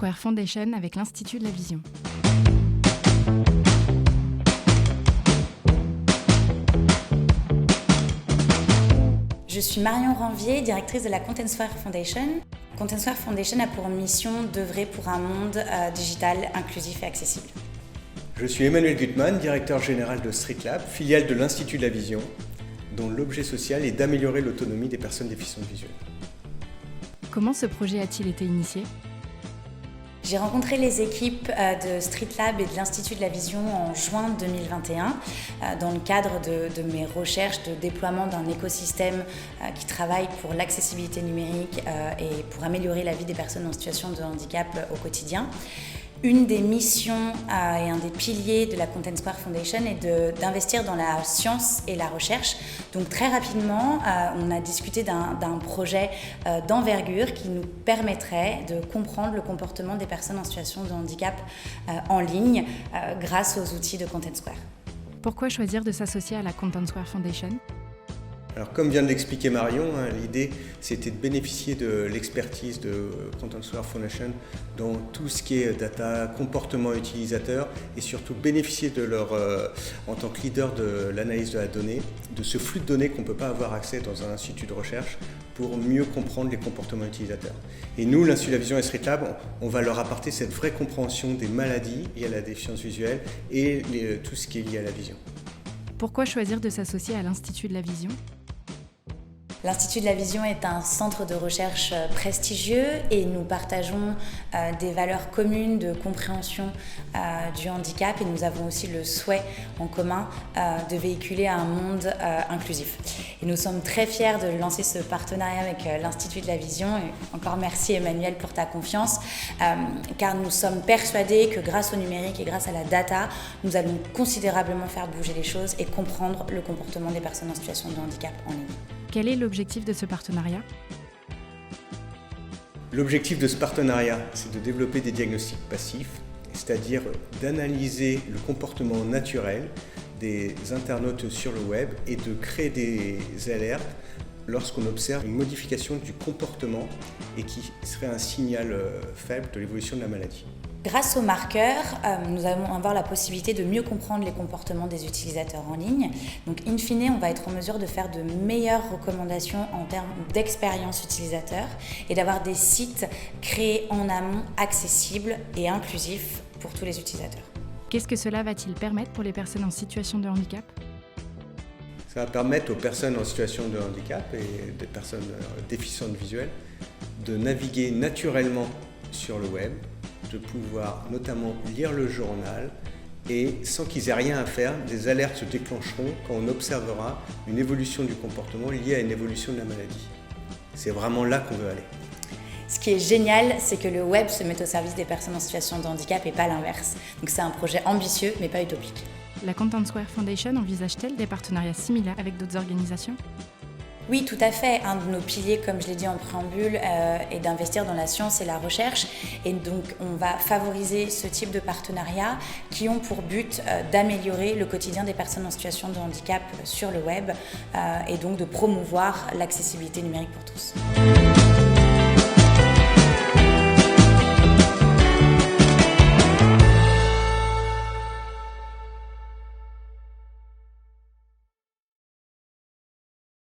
Square Foundation avec l'Institut de la Vision. Je suis Marion Ranvier, directrice de la Content Square Foundation. Content Square Foundation a pour mission d'œuvrer pour un monde digital inclusif et accessible. Je suis Emmanuel Gutmann, directeur général de Streetlab, filiale de l'Institut de la Vision, dont l'objet social est d'améliorer l'autonomie des personnes déficientes visuelles. Comment ce projet a-t-il été initié ? J'ai rencontré les équipes de Streetlab et de l'Institut de la Vision en juin 2021 dans le cadre de mes recherches de déploiement d'un écosystème qui travaille pour l'accessibilité numérique et pour améliorer la vie des personnes en situation de handicap au quotidien. Une des missions et un des piliers de la Content Square Foundation est d'investir dans la science et la recherche. Donc très rapidement, on a discuté d'un projet d'envergure qui nous permettrait de comprendre le comportement des personnes en situation de handicap en ligne grâce aux outils de Content Square. Pourquoi choisir de s'associer à la Content Square Foundation ? Alors, comme vient de l'expliquer Marion, l'idée c'était de bénéficier de l'expertise de Content Square Foundation dans tout ce qui est data, comportement utilisateur et surtout bénéficier de leur, en tant que leader de l'analyse de la donnée, de ce flux de données qu'on ne peut pas avoir accès dans un institut de recherche pour mieux comprendre les comportements utilisateurs. Et nous, l'Institut de la Vision et Streetlab, on va leur apporter cette vraie compréhension des maladies liées à la déficience visuelle et tout ce qui est lié à la vision. Pourquoi choisir de s'associer à l'Institut de la Vision ? L'Institut de la Vision est un centre de recherche prestigieux et nous partageons des valeurs communes de compréhension du handicap et nous avons aussi le souhait en commun de véhiculer un monde inclusif. Et nous sommes très fiers de lancer ce partenariat avec l'Institut de la Vision et encore merci Emmanuel pour ta confiance car nous sommes persuadés que grâce au numérique et grâce à la data, nous allons considérablement faire bouger les choses et comprendre le comportement des personnes en situation de handicap en ligne. Quel est l'objectif de ce partenariat ? L'objectif de ce partenariat, c'est de développer des diagnostics passifs, c'est-à-dire d'analyser le comportement naturel des internautes sur le web et de créer des alertes lorsqu'on observe une modification du comportement et qui serait un signal faible de l'évolution de la maladie. Grâce aux marqueurs, nous allons avoir la possibilité de mieux comprendre les comportements des utilisateurs en ligne. Donc, in fine, on va être en mesure de faire de meilleures recommandations en termes d'expérience utilisateur et d'avoir des sites créés en amont, accessibles et inclusifs pour tous les utilisateurs. Qu'est-ce que cela va-t-il permettre pour les personnes en situation de handicap ? Ça va permettre aux personnes en situation de handicap et des personnes déficientes visuelles de naviguer naturellement sur le web, de pouvoir notamment lire le journal et sans qu'ils aient rien à faire, des alertes se déclencheront quand on observera une évolution du comportement liée à une évolution de la maladie. C'est vraiment là qu'on veut aller. Ce qui est génial, c'est que le web se met au service des personnes en situation de handicap et pas l'inverse. Donc c'est un projet ambitieux mais pas utopique. La Content Square Foundation envisage-t-elle des partenariats similaires avec d'autres organisations ? Oui, tout à fait. Un de nos piliers, comme je l'ai dit en préambule, est d'investir dans la science et la recherche. Et donc, on va favoriser ce type de partenariats qui ont pour but d'améliorer le quotidien des personnes en situation de handicap sur le web et donc de promouvoir l'accessibilité numérique pour tous.